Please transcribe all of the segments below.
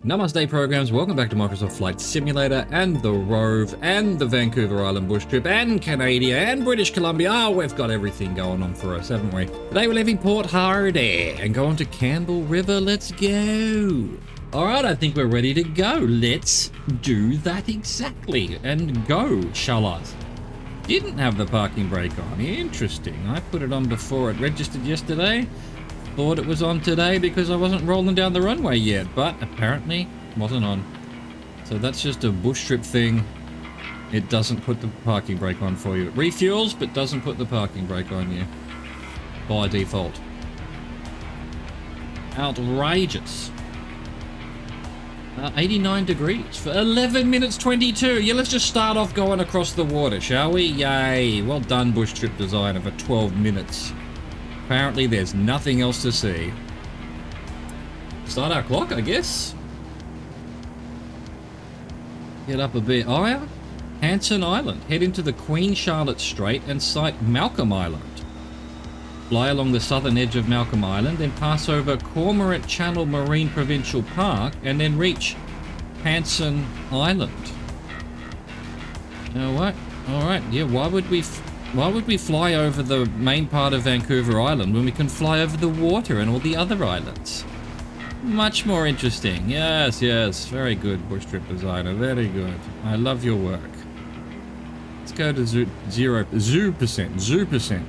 Namaste programs, welcome back to Microsoft Flight Simulator and the Rove and the Vancouver Island bush trip and Canada and British Columbia. Oh, we've got everything going on for us, haven't we? Today we're leaving Port Hardy and going to Campbell River. Let's go. All right, I think we're ready to go. Let's do that exactly and go, shall I? Didn't have the parking brake on. Interesting. I put it on before it registered yesterday. Thought it was on today because I wasn't rolling down the runway yet, but apparently wasn't on. So that's just a bush trip thing. It doesn't put the parking brake on for you. It refuels, but doesn't put the parking brake on you by default. Outrageous. 89 degrees for 11 minutes 22. Yeah, let's just start off going across the water, shall we? Yay. Well done, bush trip designer, for 12 minutes. Apparently there's nothing else to see. Start our clock, I guess. Get up a bit higher. Hanson Island. Head into the Queen Charlotte Strait and sight Malcolm Island. Fly along the southern edge of Malcolm Island, then pass over Cormorant Channel Marine Provincial Park, and then reach Hanson Island. What? Alright, yeah, why would we fly over the main part of Vancouver Island when we can fly over the water and all the other islands? Much more interesting. Yes, yes. Very good, bush trip designer. Very good. I love your work. Let's go to 0%.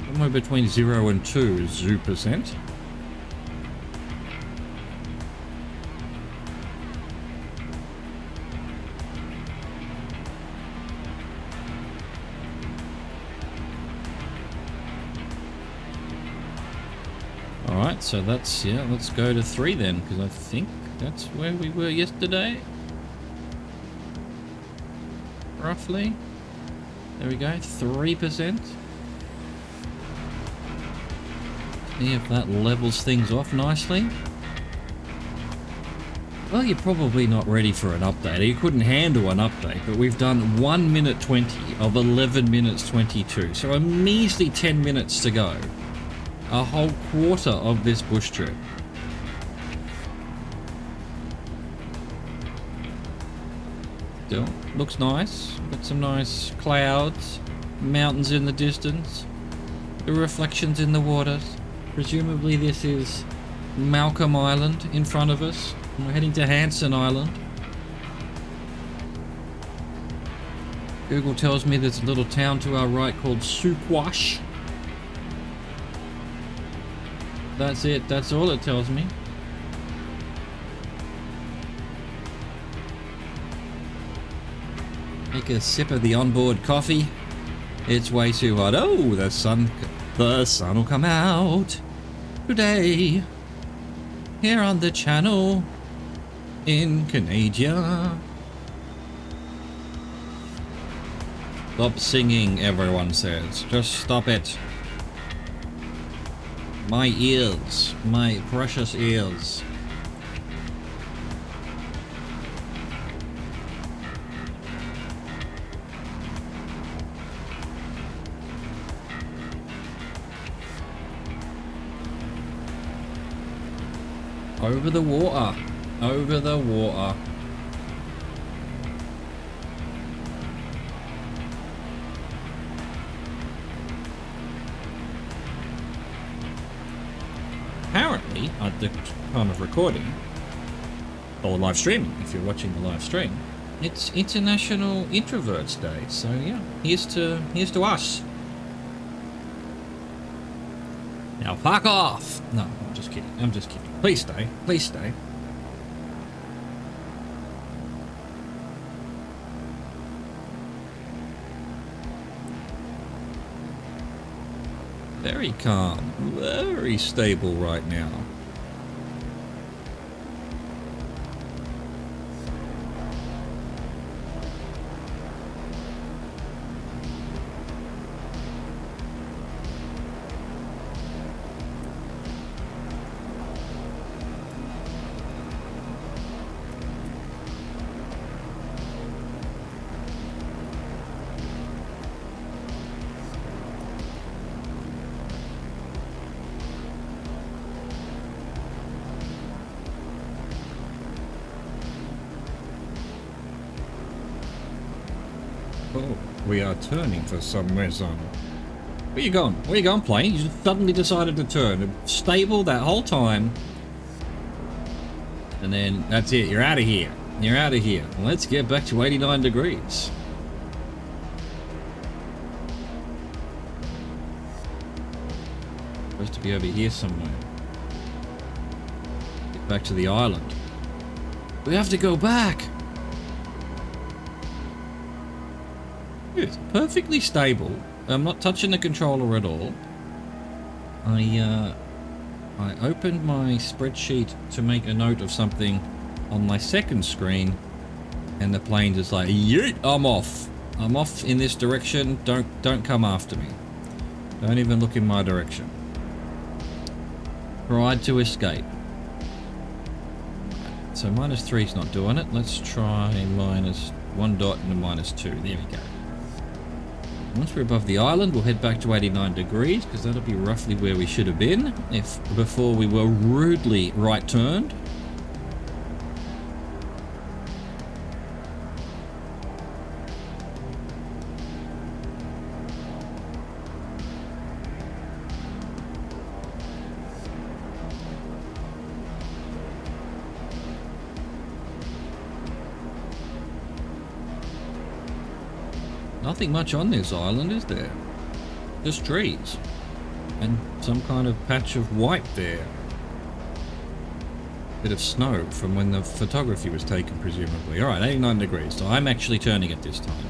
Somewhere between 0 and 2 is 0%. Alright, so that's, yeah, let's go to 3 then, because I think that's where we were yesterday. Roughly. There we go, 3%. See if that levels things off nicely. Well, you're probably not ready for an update. You couldn't handle an update, but we've done 1 minute 20 of 11 minutes 22, so a measly 10 minutes to go. A whole quarter of this bush trip. Still, looks nice. Got some nice clouds, mountains in the distance, the reflections in the waters. Presumably this is Malcolm Island in front of us. We're heading to Hanson Island. Google tells me there's a little town to our right called Suquash. That's it, that's all it tells me. Take a sip of the onboard coffee. It's way too hot. Oh, the sun will come out today here on the channel in Canada. Stop singing, everyone says. Just stop it. My ears, my precious ears. Over the water, over the water. Apparently, at the time of recording, or live streaming, if you're watching the live stream, it's International Introverts Day. So yeah, here's to us. Now fuck off! No, I'm just kidding. I'm just kidding. Please stay. Please stay. Very calm, very stable right now. Oh, we are turning for some reason. Where you going? Where you going, plane? You just suddenly decided to turn. Stable that whole time. And then that's it. You're out of here. You're out of here. Let's get back to 89 degrees. Supposed to be over here somewhere. Get back to the island. We have to go back. It's perfectly stable. I'm not touching the controller at all. I opened my spreadsheet to make a note of something on my second screen, and the plane just like, yeet, I'm off. I'm off in this direction. Don't come after me. Don't even look in my direction. Tried to escape. So -3 is not doing it. Let's try -1 dot and a -2. There we go. Once we're above the island, we'll head back to 89 degrees, because that'll be roughly where we should have been if before we were rudely right turned. Nothing much on this island, is there? Just trees. And some kind of patch of white there. Bit of snow from when the photography was taken, presumably. Alright, 89 degrees, so I'm actually turning it this time.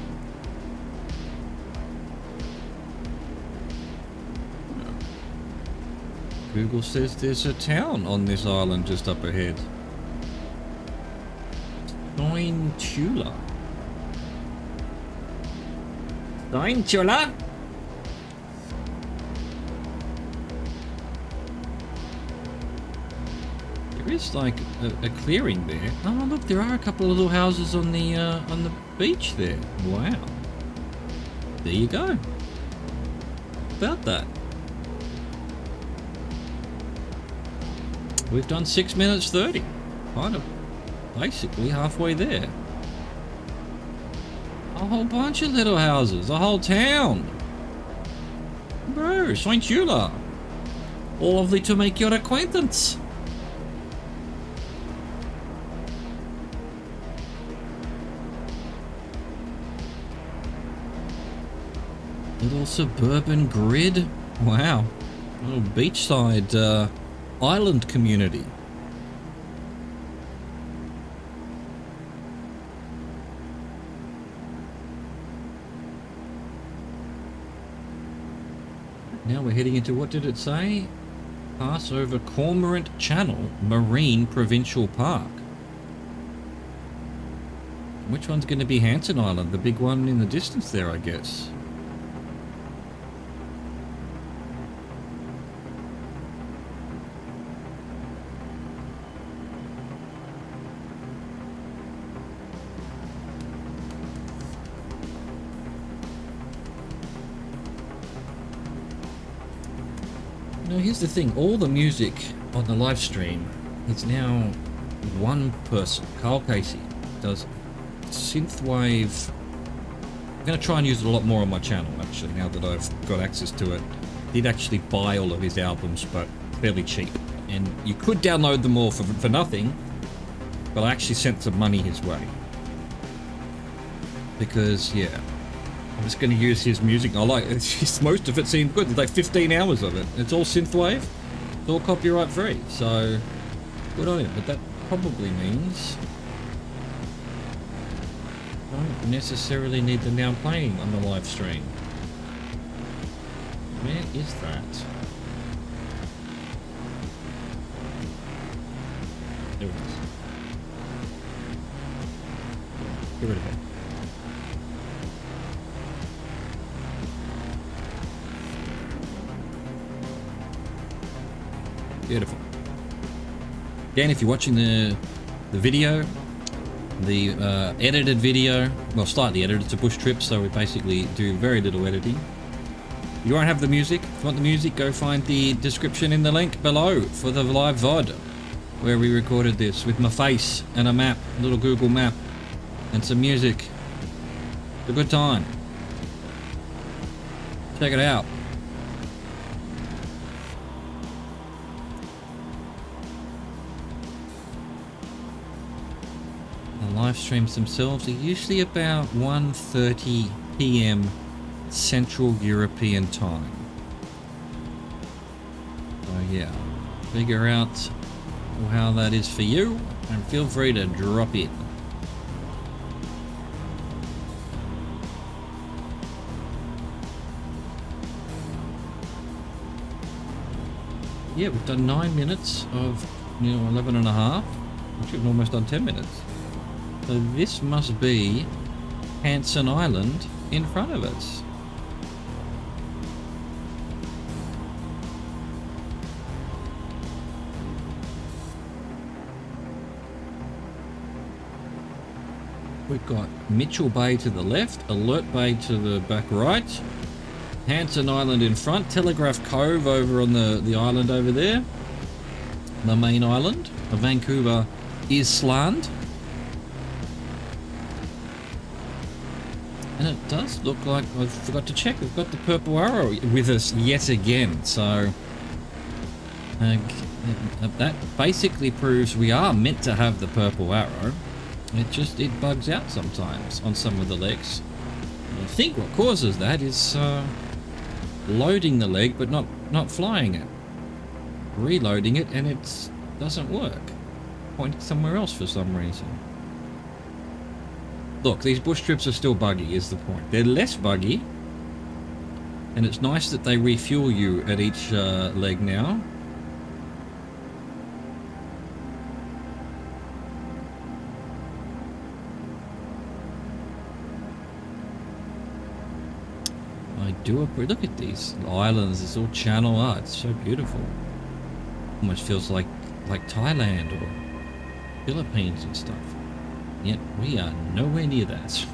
Google says there's a town on this island just up ahead. Steinchula. Steinchula? There is like a clearing there. Oh look, there are a couple of little houses on the beach there. Wow. There you go. About that. We've done 6 minutes 30. Kind of basically halfway there. A whole bunch of little houses, a whole town. Bro, Steinchula. Lovely to make your acquaintance. Little suburban grid. Wow. Little beachside island community. Now we're heading into, what did it say? Pass over Cormorant Channel Marine Provincial Park. Which one's going to be Hanson Island? The big one in the distance there, I guess. Now here's the thing, all the music on the live stream is now one person. Carl Casey does synthwave. I'm going to try and use it a lot more on my channel actually, now that I've got access to it. Did actually buy all of his albums, but fairly cheap. And you could download them all for nothing, but I actually sent some money his way. Because, yeah, I'm just going to use his music. I like it. Most of it seemed good. There's like 15 hours of it. It's all synthwave. It's all copyright free. So, good on him. But that probably means I don't necessarily need them now playing on the live stream. Where is that? There it is. Get rid of it. Beautiful. Again, if you're watching the video, the edited video, well, slightly edited, it's a bush trip, so we basically do very little editing. You won't have the music. If you want the music, go find the description in the link below for the live VOD, where we recorded this with my face and a map, a little Google map, and some music. It's a good time. Check it out. The live streams themselves are usually about 1:30 p.m. Central European time. So yeah, figure out how that is for you and feel free to drop it. Yeah, we've done 9 minutes of 11 and a half. We've almost done 10 minutes. So this must be Hanson Island in front of us. We've got Mitchell Bay to the left, Alert Bay to the back right, Hanson Island in front, Telegraph Cove over on the island over there, the main island of Vancouver Island. And it does look like, I forgot to check, we've got the Purple Arrow with us yet again, so that basically proves we are meant to have the Purple Arrow. It bugs out sometimes on some of the legs. I think what causes that is loading the leg but not flying it, reloading it, and it doesn't work, pointing somewhere else for some reason. Look, these bush trips are still buggy is the point. They're less buggy, and it's nice that they refuel you at each leg now. Look at these islands, it's all channel art, it's so beautiful. Almost feels like Thailand or Philippines and stuff. Yet we are nowhere near that.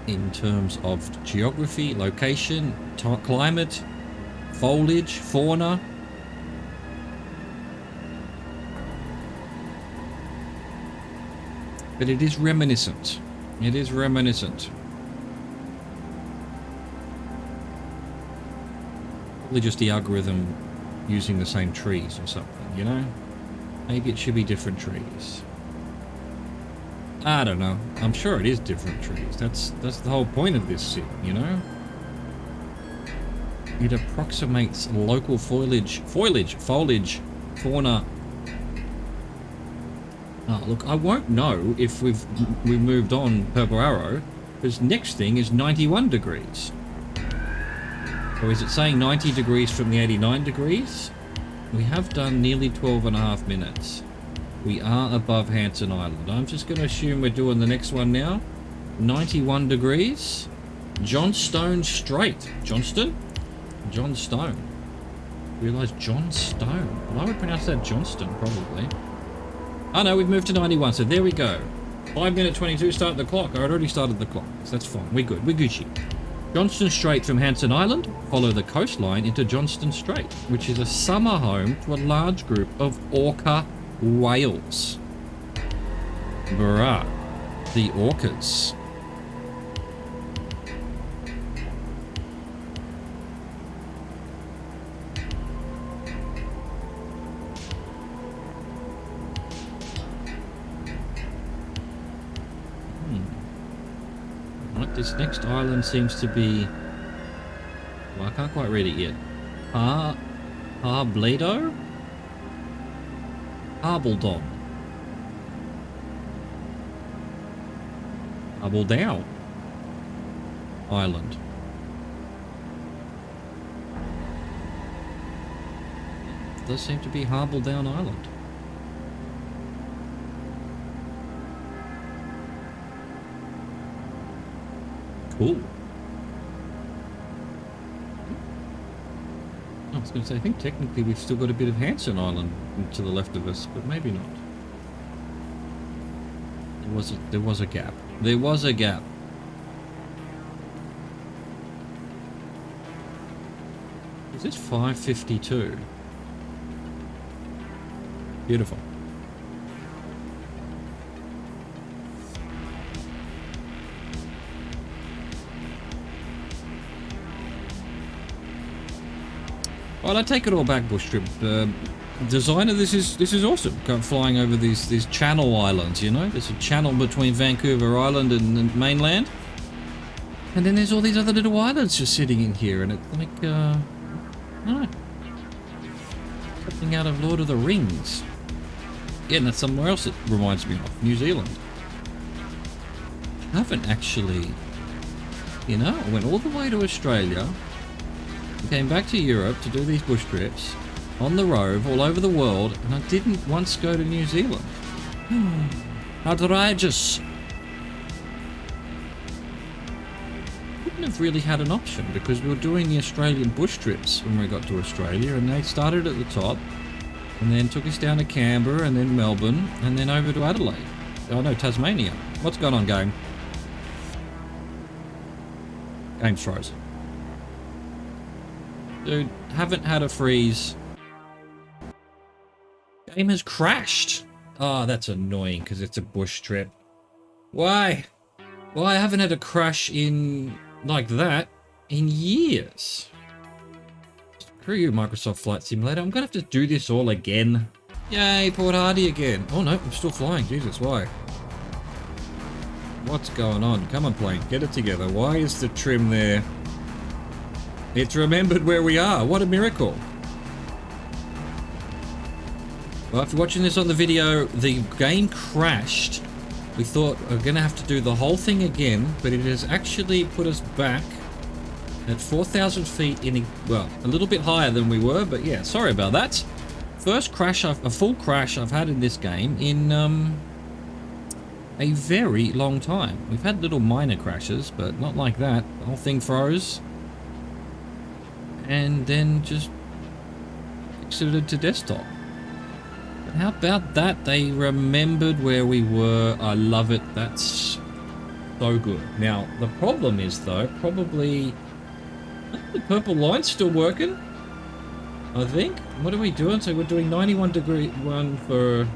In terms of geography, location, climate, foliage, fauna. But it is reminiscent. It is reminiscent. Probably just the algorithm using the same trees or something, you know? Maybe it should be different trees. I don't know. I'm sure it is different trees. That's the whole point of this sim, you know? It approximates local foliage, fauna. Oh, look, I won't know if we've moved on Purple Arrow, because next thing is 91 degrees. Or is it saying 90 degrees from the 89 degrees? We have done nearly 12 and a half minutes. We are above Hanson Island. I'm just going to assume we're doing the next one now. 91 degrees. Johnstone Strait. Johnston? Johnstone. Realise Johnstone. Well, I would pronounce that Johnston, probably. Oh no, we've moved to 91, so there we go. 5 minute 22, start the clock. I already started the clock, so that's fine. We're good. We're Gucci. Johnston Strait from Hanson Island, follow the coastline into Johnston Strait, which is a summer home to a large group of orca whales. Bruh, the orcas. This next island seems to be... Well, I can't quite read it yet. Harbledo? Harbledon. Harbledown Island. It does seem to be Harbledown Island. Cool. I was going to say, I think technically we've still got a bit of Hanson Island to the left of us, but maybe not. There was a gap. There was a gap. Is this 552? Beautiful. Well, I take it all back, bush trip. Designer, this is awesome. Flying over these channel islands, you know? There's a channel between Vancouver Island and the mainland. And then there's all these other little islands just sitting in here, and it's like, I don't know. Something out of Lord of the Rings. Yeah, and that's somewhere else it reminds me of. New Zealand. I haven't actually, you know, I went all the way to Australia, came back to Europe to do these bush trips, on the Rove, all over the world, and I didn't once go to New Zealand. Outrageous. Wouldn't have really had an option, because we were doing the Australian bush trips when we got to Australia, and they started at the top, and then took us down to Canberra, and then Melbourne, and then over to Adelaide. Oh no, Tasmania. What's going on, game? Game's frozen. Dude, haven't had a freeze. Game has crashed. Oh, that's annoying because it's a bush trip. Why? Why? I haven't had a crash in like that in years. Screw you, Microsoft Flight Simulator. I'm gonna have to do this all again. Yay, Port Hardy again. Oh no, I'm still flying. Jesus, why? What's going on? Come on, plane. Get it together. Why is the trim there? It's remembered where we are. What a miracle. Well, after watching this on the video, the game crashed. We thought we were going to have to do the whole thing again, but it has actually put us back at 4,000 feet in, well, a little bit higher than we were, but yeah, sorry about that. First crash, a full crash I've had in this game in a very long time. We've had little minor crashes, but not like that. The whole thing froze. And then just exited to desktop. But how about that? They remembered where we were. I love it. That's so good. Now, the problem is, though, probably... the purple line's still working, I think. What are we doing? So we're doing 91 degree one for...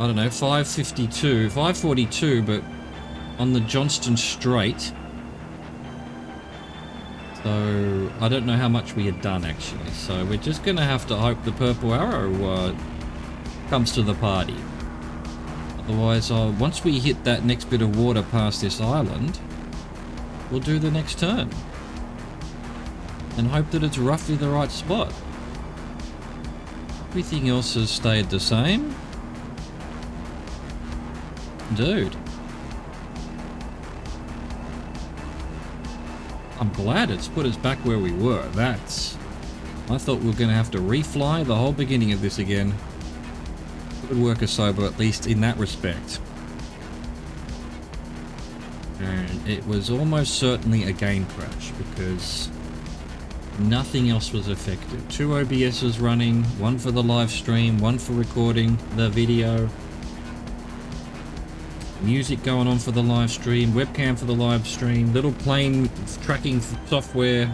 I don't know, 552, 542, but on the Johnston Strait. So I don't know how much we had done actually. So we're just gonna have to hope the purple arrow comes to the party. Otherwise, once we hit that next bit of water past this island, we'll do the next turn and hope that it's roughly the right spot. Everything else has stayed the same. Dude. I'm glad it's put us back where we were. That's... I thought we were going to have to refly the whole beginning of this again. Good work, Asobo, at least in that respect. And it was almost certainly a game crash because nothing else was affected. 2 OBSs running, one for the live stream, one for recording the video. Music going on for the live stream, webcam for the live stream, little plane tracking software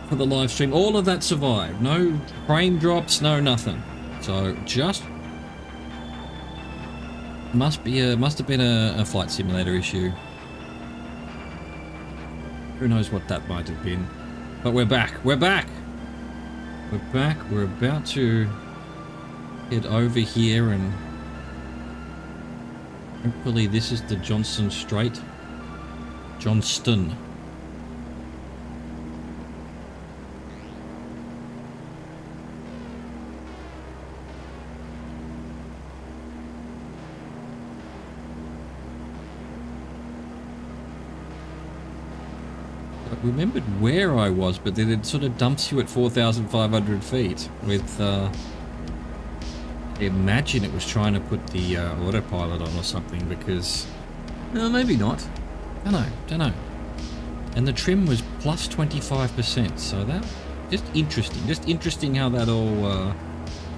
for the live stream. All of that survived. No frame drops, no nothing. So just must have been a flight simulator issue. Who knows what that might have been. But we're back. We're back. We're back. We're about to head over here and hopefully this is the Johnston Strait. Johnston. I remembered where I was, but then it sort of dumps you at 4,500 feet with... I imagine it was trying to put the autopilot on or something because... No, maybe not. Don't know. And the trim was plus 25%, so that... Just interesting how that all...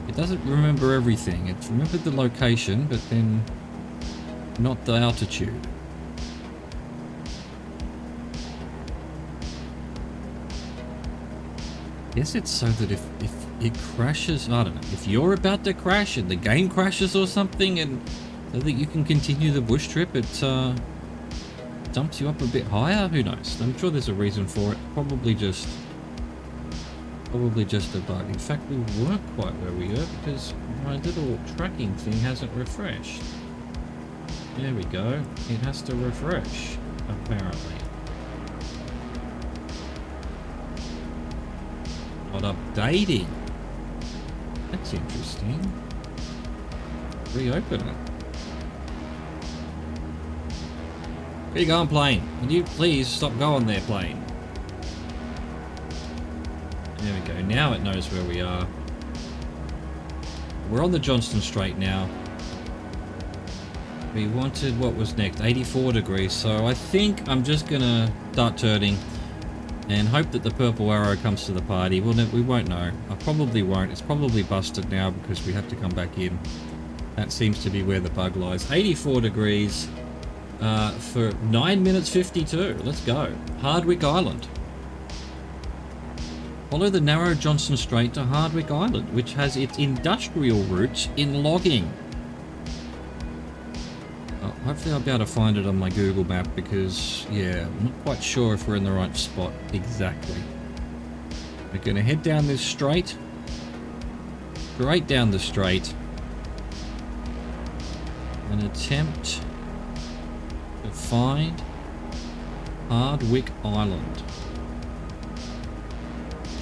it doesn't remember everything. It's remembered the location, but then not the altitude. I guess it's so that if it crashes, I don't know, if you're about to crash and the game crashes or something and so that you can continue the bush trip, it dumps you up a bit higher, who knows? I'm sure there's a reason for it, probably just Probably just a bug. In fact, we weren't quite where we were because my little tracking thing hasn't refreshed. There we go. It has to refresh, apparently. Not updating. That's interesting. Reopen it. Where you going, plane? Can you please stop going there, plane? There we go. Now it knows where we are. We're on the Johnston Strait now. We wanted, what was next? 84 degrees. So I think I'm just going to start turning and hope that the purple arrow comes to the party. We won't know. I probably won't. It's probably busted now because we have to come back in. That seems to be where the bug lies. 84 degrees for 9 minutes 52. Let's go. Hardwick Island. Follow the narrow Johnston Strait to Hardwick Island, which has its industrial roots in logging. Oh, hopefully I'll be able to find it on my Google map because, yeah, I'm not quite sure if we're in the right spot exactly. We're going to head down this straight. Straight down the straight. And attempt to find Hardwick Island.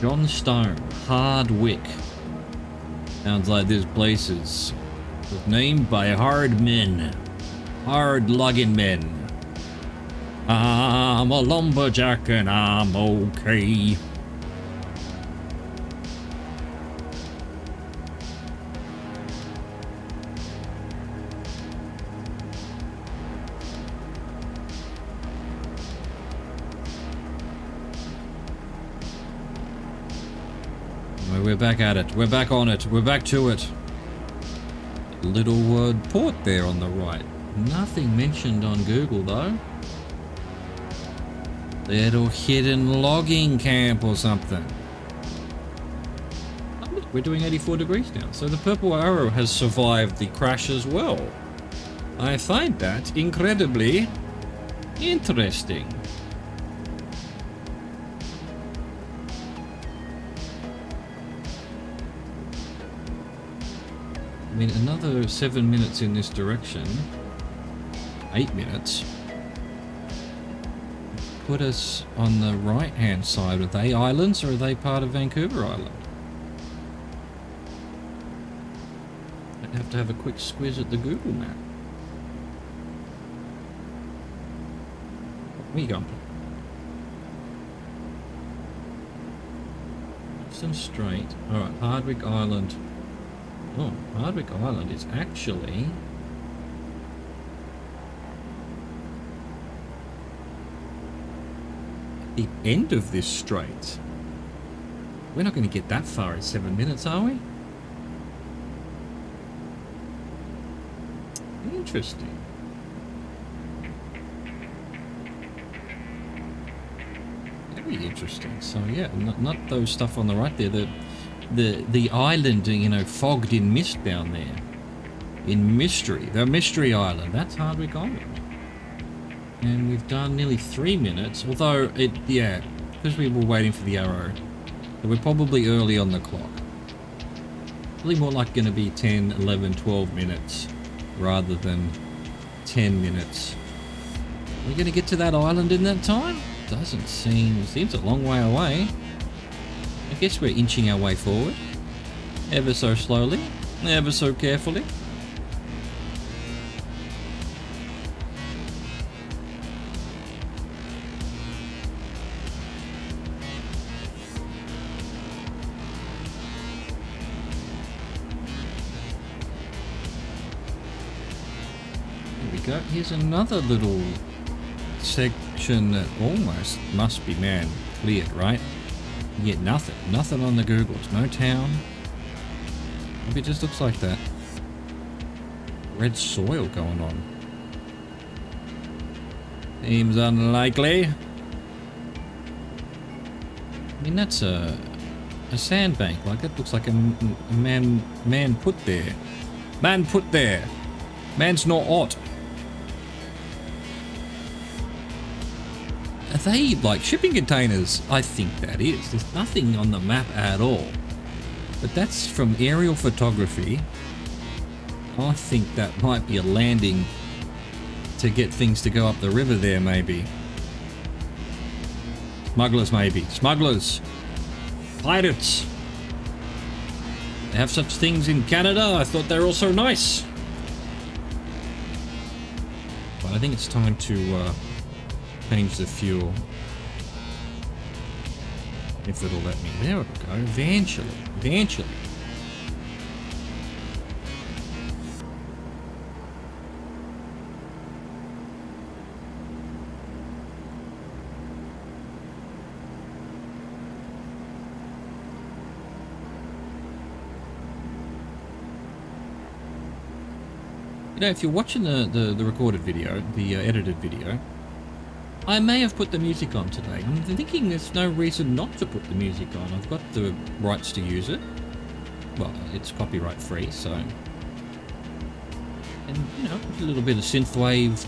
Johnstone, Hardwick. Sounds like this place is named by hard men. Hard lugging men. I'm a lumberjack and I'm okay. We're back at it. We're back on it. We're back to it. Little word port there on the right. Nothing mentioned on Google though. Little hidden logging camp or something. Oh, look, we're doing 84 degrees now. So the purple arrow has survived the crash as well. I find that incredibly interesting. I mean, another 7 minutes in this direction, 8 minutes, put us on the right-hand side. Are they islands or are they part of Vancouver Island? I'd have to have a quick squiz at the Google map. Where you going? Johnston Strait. Alright, Hardwick Island. Oh, Hardwick Island is actually the end of this strait. We're not going to get that far in 7 minutes, are we? Interesting. Very interesting. So yeah, not those stuff on the right there. The island, you know, fogged in mist down there. In mystery. The Mystery Island. That's Hardwick Island. And we've done nearly 3 minutes. Although, yeah, because we were waiting for the arrow. So we're probably early on the clock. Probably more like going to be 10, 11, 12 minutes. Rather than 10 minutes. Are we going to get to that island in that time? Doesn't seem... Seems a long way away. I guess we're inching our way forward, ever so slowly, ever so carefully. Here we go. Here's another little section that almost must be man cleared, right? You get nothing on the Googles, no town. Maybe it just looks like that. Red soil going on. Seems unlikely. I mean, that's a sandbank. Like, that looks like a man put there. Man put there. Man's not ought. they like shipping containers? I think that is. There's nothing on the map at all. But that's from aerial photography. I think that might be a landing to get things to go up the river there, maybe. Smugglers, maybe. Smugglers. Pirates. They have such things in Canada. I thought they were all so nice. But I think it's time to change the fuel. If it'll let me. There it'll go. Eventually. Eventually. You know, if you're watching the recorded video, the edited video, I may have put the music on today. I'm thinking there's no reason not to put the music on. I've got the rights to use it. Well, it's copyright free, so... And, you know, a little bit of synthwave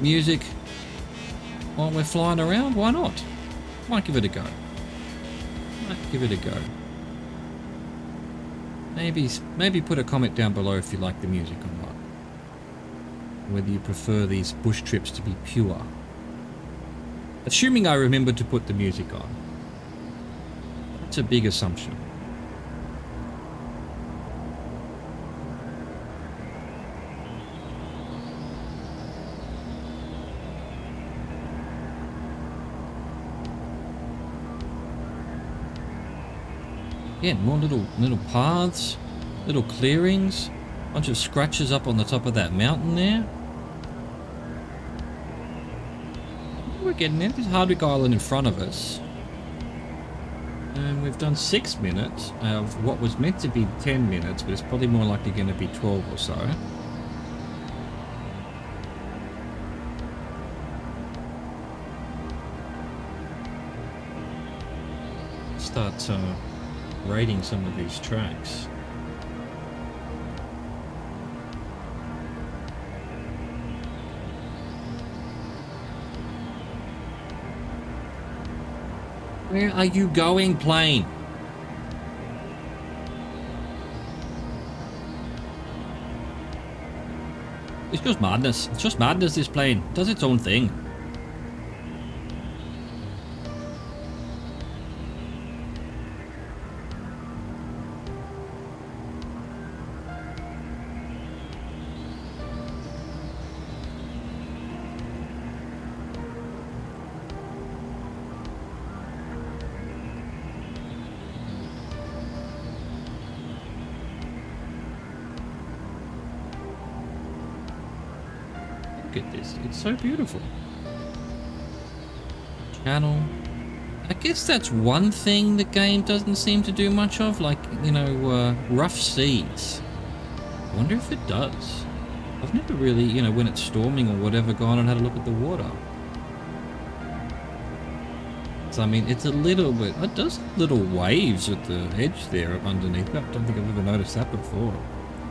music while we're flying around, why not? Might give it a go. Might give it a go. Maybe put a comment down below if you like the music or not. Whether you prefer these bush trips to be pure. Assuming I remember to put the music on. That's a big assumption. Again, more little paths, little clearings, bunch of scratches up on the top of that mountain there. We're getting there. There's Hardwick Island in front of us. And we've done 6 minutes of what was meant to be 10 minutes, but it's probably more likely going to be 12 or so. Start rating some of these tracks. Where are you going, plane? It's just madness. It's just madness, this plane. It does its own thing. Look at this. It's so beautiful. Channel. I guess that's one thing the game doesn't seem to do much of, like, you know, rough seas. I wonder if it does. I've never really, you know, when it's storming or whatever, gone and had a look at the water. So, I mean, it's a little bit... It does little waves at the edge there underneath. I don't think I've ever noticed that before.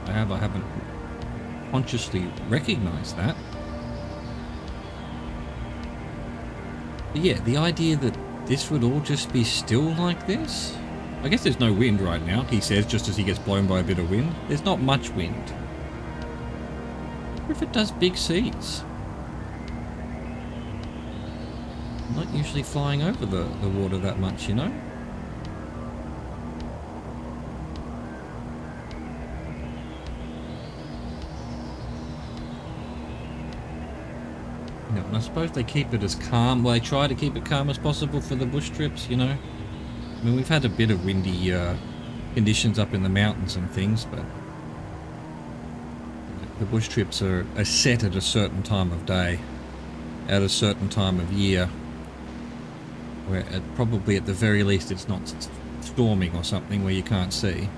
I haven't consciously recognized that. But yeah, the idea that this would all just be still like this? I guess there's no wind right now, he says, just as he gets blown by a bit of wind. There's not much wind. What if it does big seas? I'm not usually flying over the water that much, you know? You know, and I suppose they keep it as calm. Well, they try to keep it calm as possible for the bush trips, you know? I mean, we've had a bit of windy conditions up in the mountains and things, but the bush trips are set at a certain time of day, at a certain time of year, where probably at the very least it's not storming or something where you can't see.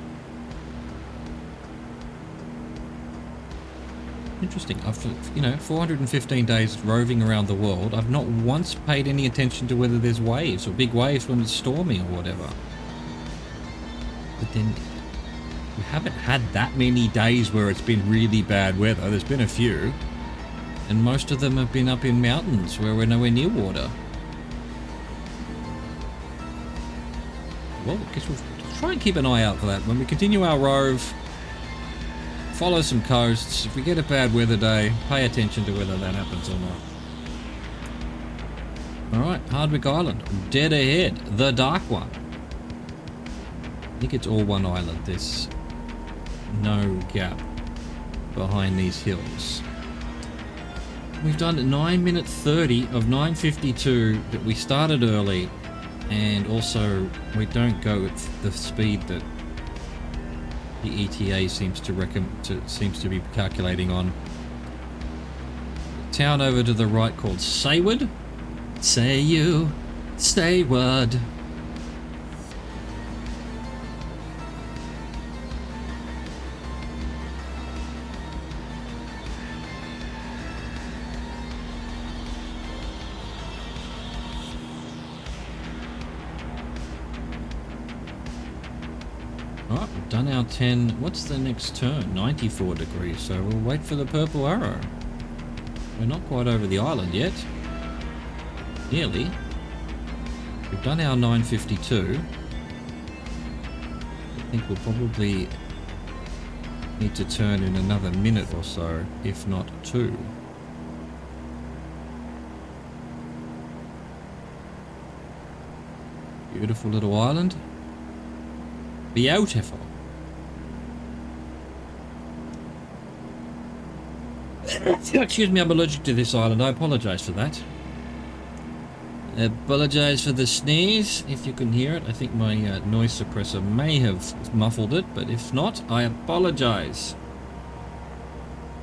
Interesting. I've, you know, 415 days roving around the world. I've not once paid any attention to whether there's waves or big waves when it's stormy or whatever. But then we haven't had that many days where it's been really bad weather. There's been a few. And most of them have been up in mountains where we're nowhere near water. Well, I guess we'll try and keep an eye out for that. When we continue our rove, follow some coasts. If we get a bad weather day, pay attention to whether that happens or not. Alright, Hardwick Island. Dead ahead. The dark one. I think it's all one island. There's no gap behind these hills. We've done 9 minute 30 of 9:52 that we started early, and also we don't go at the speed that the ETA seems to be calculating on. Town over to the right called Sayward. Say you, Sayward. Alright, we've done our 10. What's the next turn? 94 degrees, so we'll wait for the purple arrow. We're not quite over the island yet. Nearly. We've done our 9:52. I think we'll probably need to turn in another minute or so, if not 2. Beautiful little island. Beautiful. Excuse me, I'm allergic to this island. I apologize for that. I apologize for the sneeze, if you can hear it. I think my noise suppressor may have muffled it, but if not, I apologize.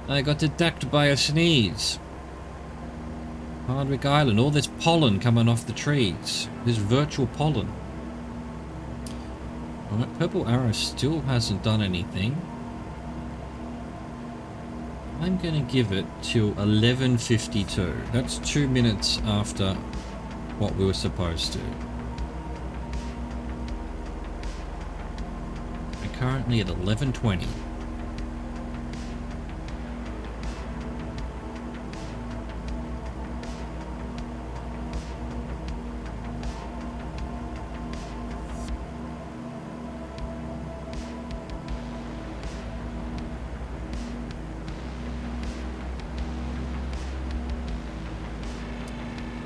I got attacked by a sneeze. Hardwick Island, all this pollen coming off the trees. This virtual pollen. Alright, Purple Arrow still hasn't done anything. I'm going to give it till 11:52. That's 2 minutes after what we were supposed to. We're currently at 11:20.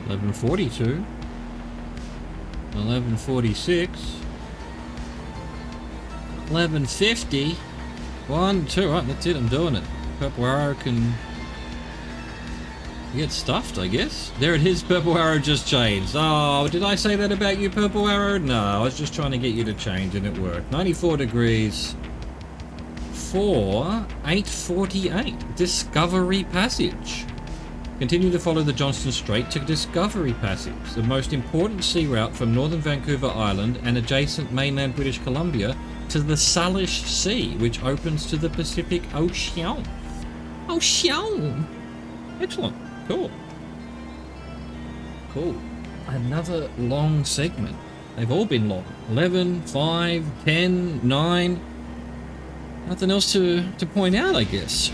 $11:42, 11:46, 11:50, 1, 2, right, that's it, I'm doing it. Purple Arrow can get stuffed, I guess. There it is, Purple Arrow just changed. Oh, did I say that about you, Purple Arrow? No, I was just trying to get you to change and it worked. 94 degrees for 8:48, Discovery Passage. Continue to follow the Johnston Strait to Discovery Passage, the most important sea route from northern Vancouver Island and adjacent mainland British Columbia to the Salish Sea, which opens to the Pacific Ocean. Ocean! Excellent. Cool. Cool. Another long segment. They've all been long. 11, 5, 10, 9. Nothing else to point out, I guess.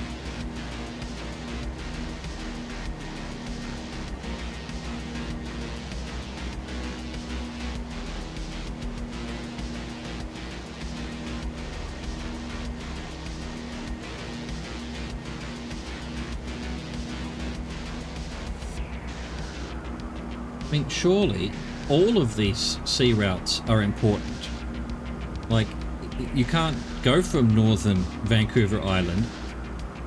I mean, surely all of these sea routes are important. Like, you can't go from northern Vancouver Island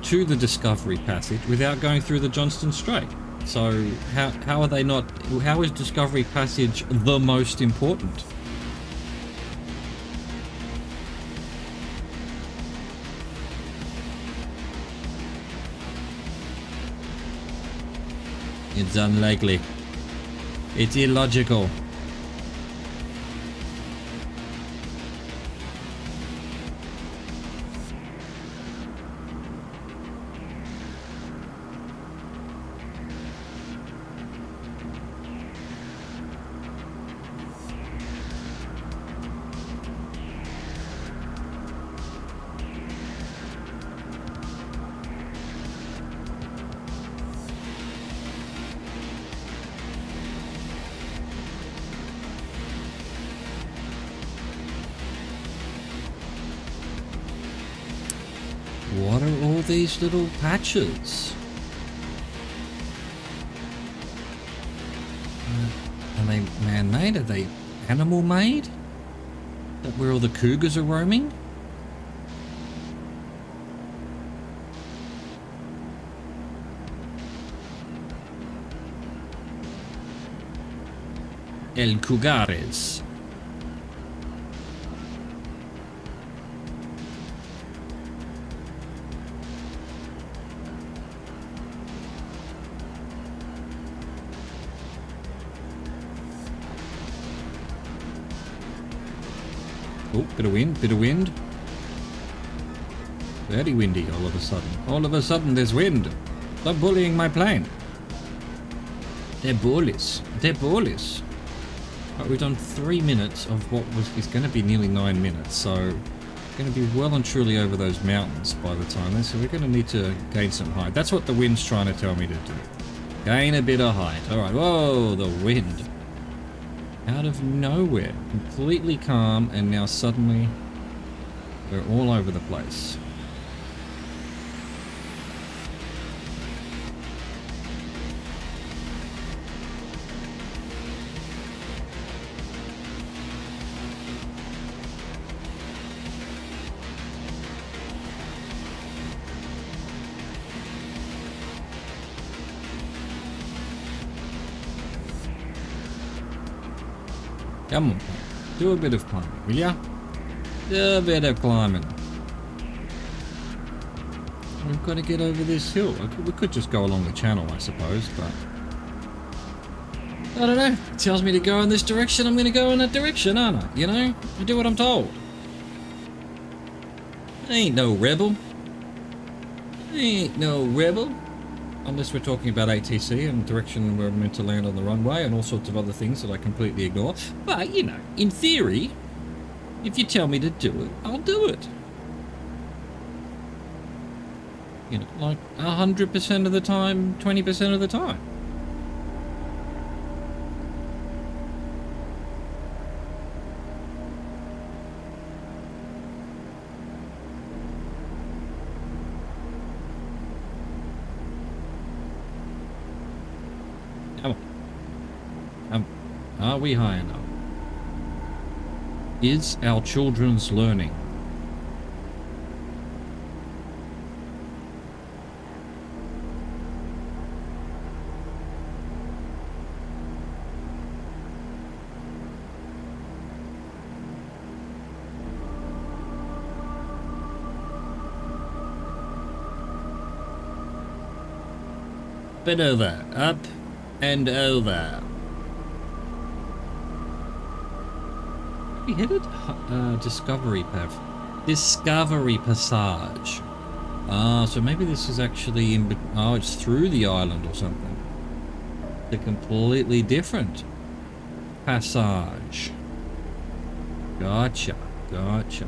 to the Discovery Passage without going through the Johnston Strait. So how are they not? How is Discovery Passage the most important? It's unlikely. It's illogical. What are all these little patches? Are they man-made? Are they animal-made? That where all the cougars are roaming? El Cougares. Oh, bit of wind, bit of wind. Very windy all of a sudden. All of a sudden there's wind. Stop bullying my plane. They're bullies. They're bullies. Right, we've done 3 minutes of what is going to be nearly 9 minutes, so we're going to be well and truly over those mountains by the time then, so we're going to need to gain some height. That's what the wind's trying to tell me to do. Gain a bit of height. Alright, whoa, the wind. Out of nowhere. Completely calm, and now suddenly we're all over the place. Come on, do a bit of climbing, will ya? Do a bit of climbing. We've got to get over this hill. We could just go along the channel, I suppose, but I don't know. It tells me to go in this direction, I'm going to go in that direction, aren't I? You know? I do what I'm told. I ain't no rebel. I ain't no rebel. Unless we're talking about ATC and direction we're meant to land on the runway and all sorts of other things that I completely ignore. But, you know, in theory, if you tell me to do it, I'll do it. You know, like 100% of the time, 20% of the time. Come on. Are we high enough? Is our children's learning? Bit over, up and over. We headed Discovery Passage. Ah, so maybe this is actually in. Oh, it's through the island or something. A completely different passage. Gotcha, gotcha.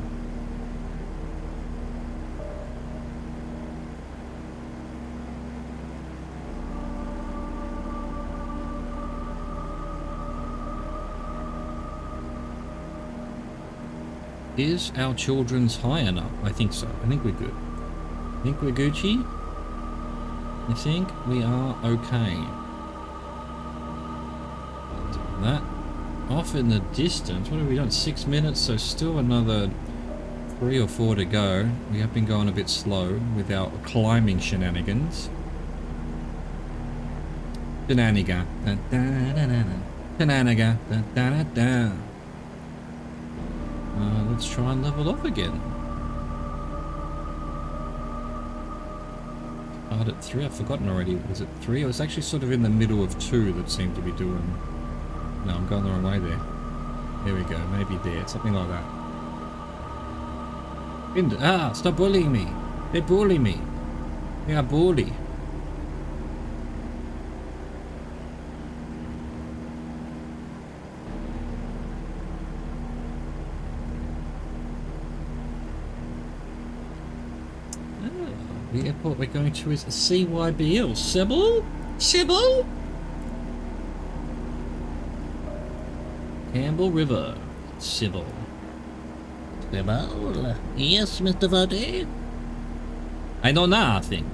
Is our children's high enough? I think so. I think we're good. I think we're Gucci. I think we are okay. That off in the distance. What have we done? 6 minutes, so still another 3 or 4 to go. We have been going a bit slow with our climbing shenanigans. Shenanigan. Shenanigan. Let's try and level up again. Start at 3. I've forgotten already. Was it 3? It was actually sort of in the middle of 2 that seemed to be doing. No, I'm going the wrong way there. There we go. Maybe there. Something like that. Stop bullying me. They bully me. They are bully. The airport we're going to is CYBL. Sybil? Sybil? Campbell River. Sybil. Sybil? Yes, Mr. Vode? I know nothing.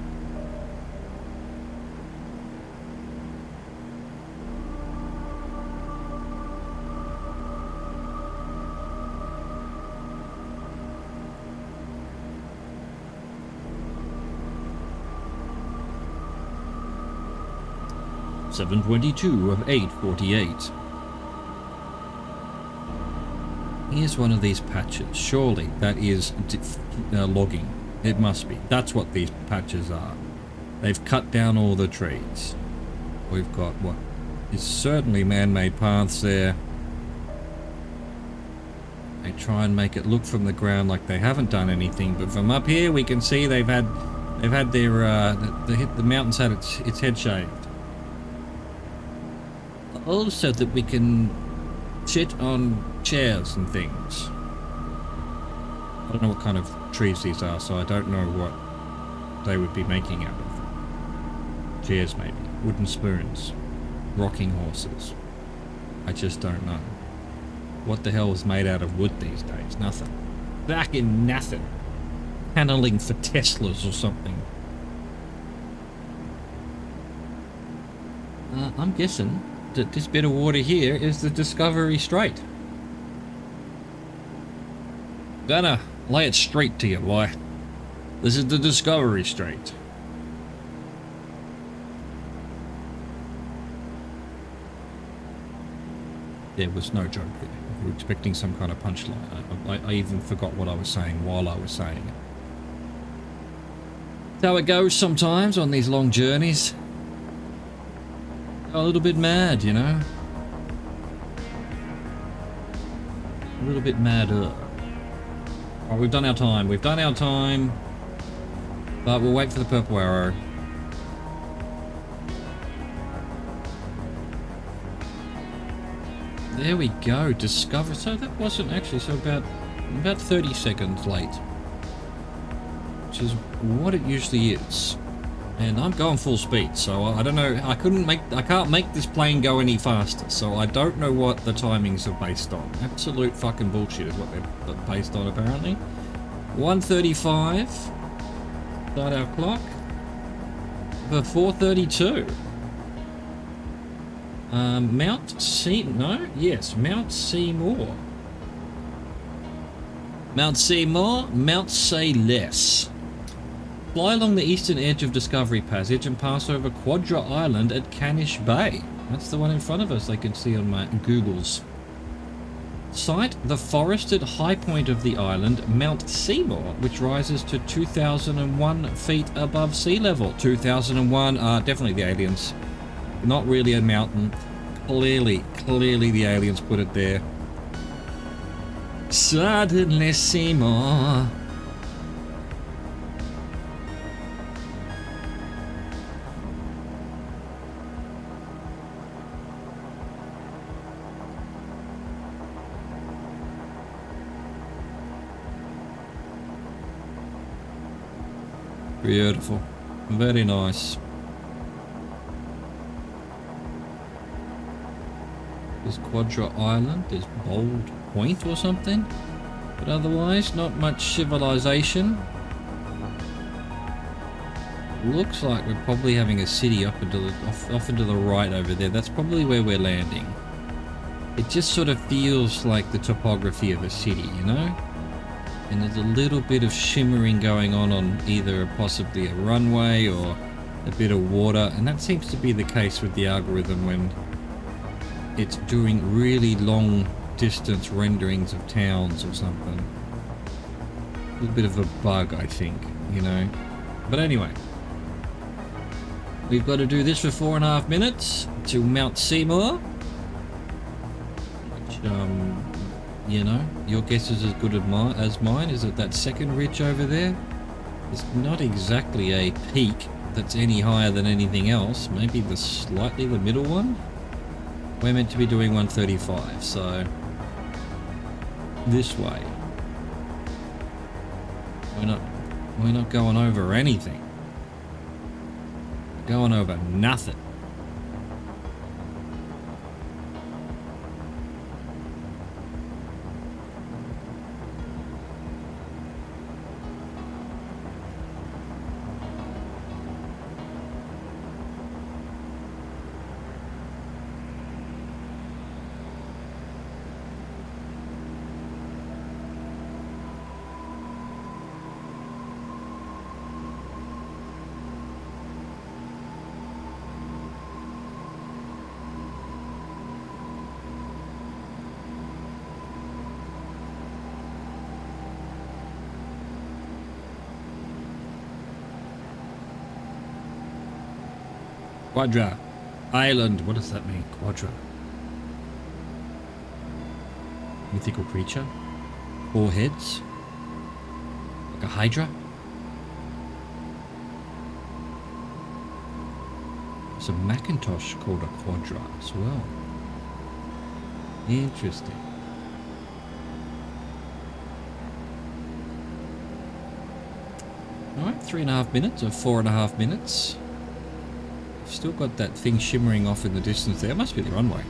$7.22 of 8.48. Here's one of these patches. Surely that is logging. It must be. That's what these patches are. They've cut down all the trees. We've got what is certainly man-made paths there. They try and make it look from the ground like they haven't done anything, but from up here we can see they've had their the mountain's had its head shaved. Also that we can sit on chairs and things. I don't know what kind of trees these are, so I don't know what they would be making out of. Chairs maybe, wooden spoons, rocking horses. I just don't know. What the hell is made out of wood these days? Nothing. Back in nothing. Paneling for Teslas or something. I'm guessing that this bit of water here is the Discovery Strait. Gonna lay it straight to you, boy. This is the Discovery Strait. There was no joke there. We were expecting some kind of punchline. I even forgot what I was saying while I was saying it. That's how it goes sometimes on these long journeys. A little bit mad, you know? A little bit madder. Oh, we've done our time. We've done our time. But we'll wait for the purple arrow. There we go. Discover. So that wasn't actually so about 30 seconds late. Which is what it usually is. And I'm going full speed, so I don't know. I can't make this plane go any faster, so I don't know what the timings are based on. Absolute fucking bullshit is what they're based on, apparently. 1:35. Start our clock. For 4:32. Mount Seymour. Mount Seymour. Mount Say Less. Fly along the eastern edge of Discovery Passage and pass over Quadra Island at Canish Bay. That's the one in front of us I can see on my Googles. Sight the forested high point of the island, Mount Seymour, which rises to 2,001 feet above sea level. 2001 are definitely the aliens. Not really a mountain. Clearly the aliens put it there. Suddenly Seymour. Beautiful. Very nice. There's Quadra Island, there's Bold Point or something. But otherwise, not much civilization. Looks like we're probably having a city off into the right over there. That's probably where we're landing. It just sort of feels like the topography of a city, you know? And there's a little bit of shimmering going on either possibly a runway or a bit of water, and that seems to be the case with the algorithm when it's doing really long distance renderings of towns or something. A little bit of a bug, I think, you know. But anyway, we've got to do this for 4.5 minutes to Mount Seymour, which you know, your guess is as good as mine. Is it that second ridge over there? It's not exactly a peak that's any higher than anything else. Maybe slightly the middle one? We're meant to be doing 135, so this way. We're not going over anything. We're going over nothing. Quadra. Island. What does that mean? Quadra. Mythical creature. 4 heads. Like a hydra. There's a Macintosh called a Quadra as well. Interesting. Alright, 3.5 minutes or 4.5 minutes. Still got that thing shimmering off in the distance there. It must be the runway.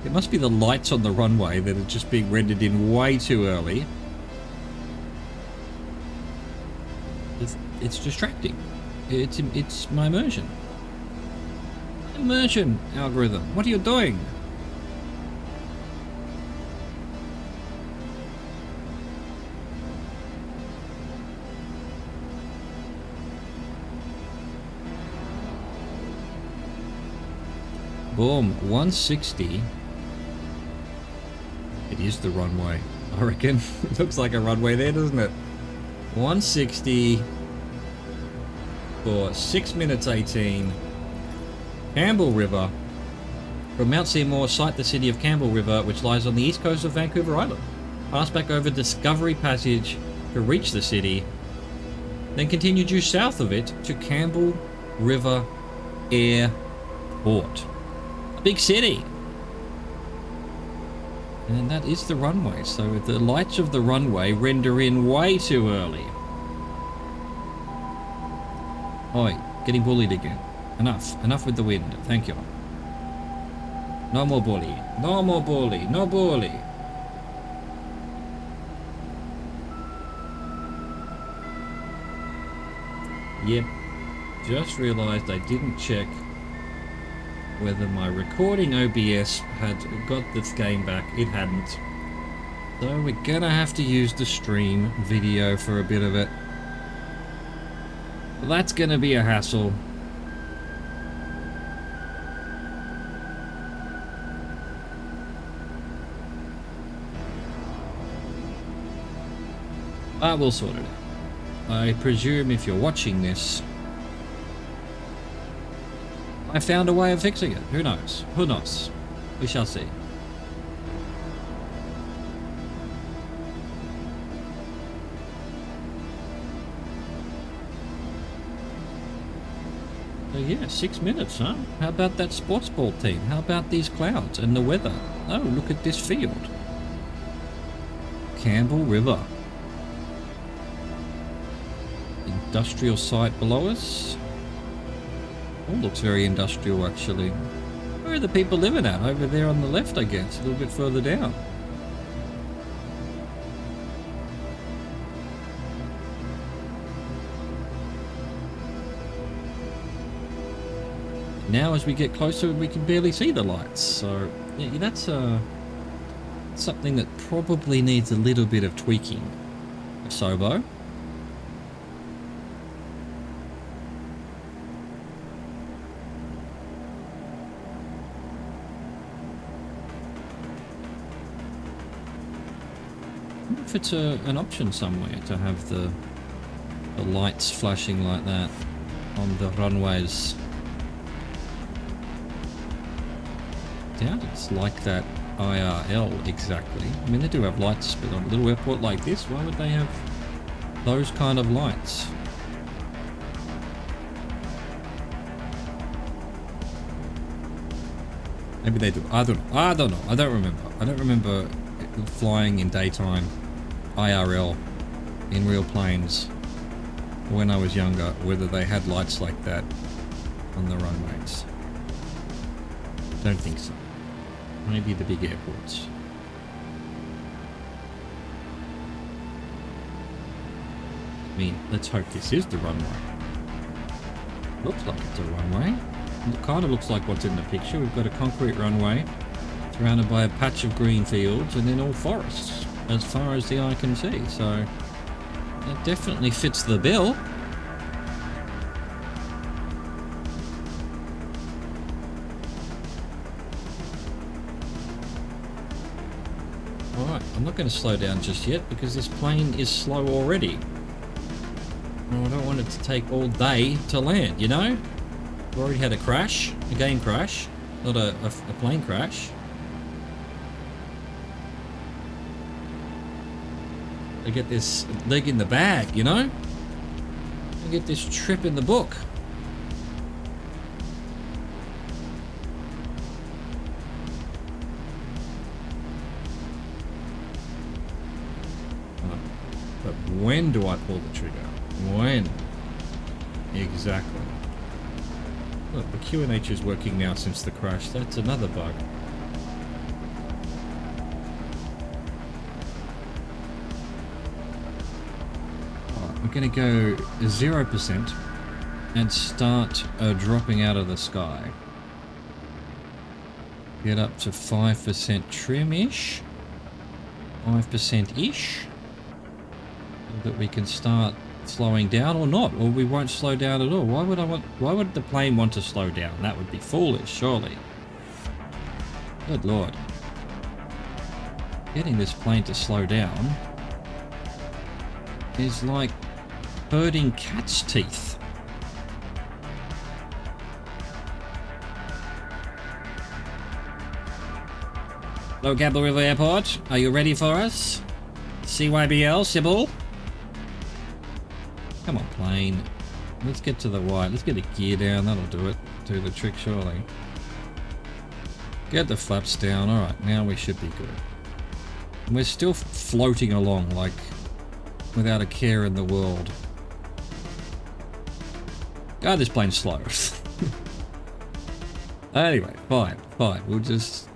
It must be the lights on the runway that are just being rendered in way too early. It's distracting. It's my immersion. Immersion algorithm. What are you doing? Boom, 160. It is the runway, I reckon. It looks like a runway there, doesn't it? 160 for 6 minutes 18. Campbell River. From Mount Seymour, sight the city of Campbell River, which lies on the east coast of Vancouver Island. Pass back over Discovery Passage to reach the city. Then continue due south of it to Campbell River Airport. Big city. And that is the runway, so the lights of the runway render in way too early. Oi, getting bullied again. Enough with the wind, thank you. No more bully, no more bully, no bully. Yep, just realised I didn't check whether my recording OBS had got this game back. It hadn't. So we're gonna have to use the stream video for a bit of it. Well, that's gonna be a hassle. But we'll sort it out. I presume if you're watching this, I found a way of fixing it. Who knows? Who knows? We shall see. So yeah, 6 minutes, huh? How about that sports ball team? How about these clouds and the weather? Oh, look at this field. Campbell River. Industrial site below us. Oh, looks very industrial actually. Where are the people living at? Over there on the left, I guess. A little bit further down. Now as we get closer we can barely see the lights. So yeah, that's something that probably needs a little bit of tweaking. Sobo. If it's an option somewhere to have the lights flashing like that on the runways. Doubt it's like that IRL exactly. I mean, they do have lights, but on a little airport like this, why would they have those kind of lights? Maybe they do. I don't know. I don't know. I don't remember. I don't remember flying in daytime IRL in real planes when I was younger, whether they had lights like that on the runways. Don't think so. Maybe the big airports. I mean, let's hope this is the runway. Looks like it's a runway. It kind of looks like what's in the picture. We've got a concrete runway surrounded by a patch of green fields and then all forests as far as the eye can see. So it definitely fits the bill. Alright, I'm not going to slow down just yet because this plane is slow already. I don't want it to take all day to land, you know? We've already had a crash, a game crash, not a plane crash. I get this leg in the bag, you know? I get this trip in the book. But when do I pull the trigger? When? Exactly. Look, the QNH is working now since the crash. That's another bug. We're going to go 0% and start dropping out of the sky. Get up to 5% trim-ish. 5%-ish. So that we can start slowing down or not, or we won't slow down at all. Why would the plane want to slow down? That would be foolish, surely. Good Lord. Getting this plane to slow down is like herding cat's teeth. Hello, Campbell River Airport. Are you ready for us? CYBL, Sybil? Come on, plane. Let's get to the white. Let's get a gear down. That'll do it. Do the trick, surely. Get the flaps down. Alright, now we should be good. And we're still floating along, like, without a care in the world. God, this plane's slow. Anyway, fine. We'll just...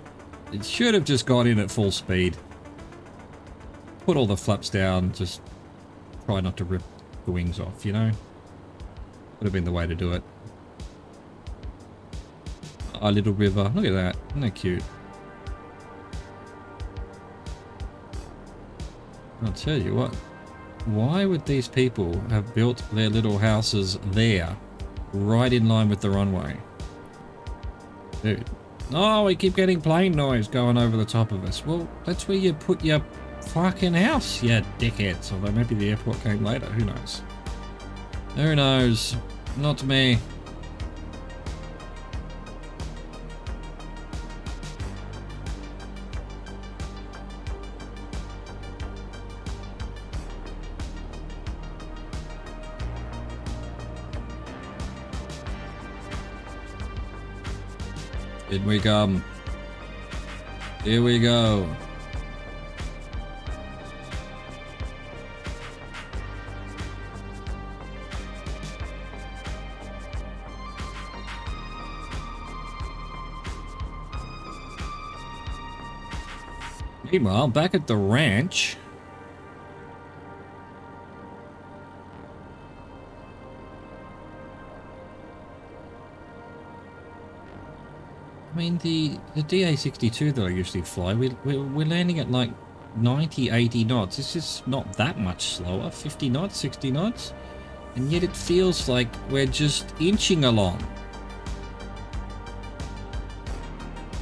It should have just gone in at full speed. Put all the flaps down. Just try not to rip the wings off, you know? Would have been the way to do it. Our little river. Look at that. Isn't that cute? I'll tell you what. Why would these people have built their little houses there, right in line with the runway? Dude. Oh, we keep getting plane noise going over the top of us. Well, that's where you put your fucking house, you dickheads. Although maybe the airport came later. Who knows? Who knows? Not me. Here we come. Here we go. Meanwhile, back at the ranch, I mean, the DA-62 that I usually fly, we're landing at like 90, 80 knots. It's just not that much slower, 50 knots, 60 knots. And yet it feels like we're just inching along.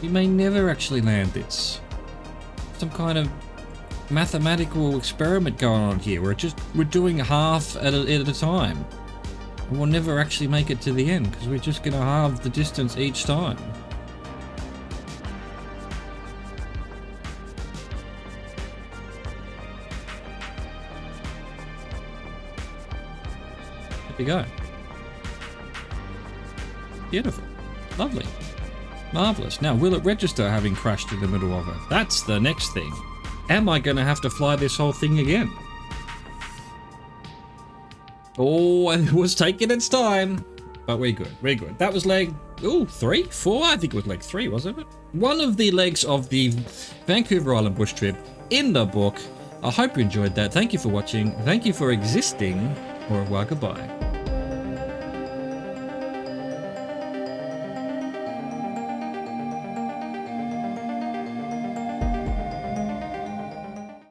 We may never actually land this. Some kind of mathematical experiment going on here where we're doing half at a time. And we'll never actually make it to the end because we're just going to halve the distance each time. There we go. Beautiful. Lovely. Marvellous. Now, will it register having crashed in the middle of it? That's the next thing. Am I going to have to fly this whole thing again? Oh, it was taking its time. But we're good. We're good. That was leg... Ooh, 3? 4? I think it was leg 3, wasn't it? One of the legs of the Vancouver Island bush trip in the book. I hope you enjoyed that. Thank you for watching. Thank you for existing. Au revoir, goodbye.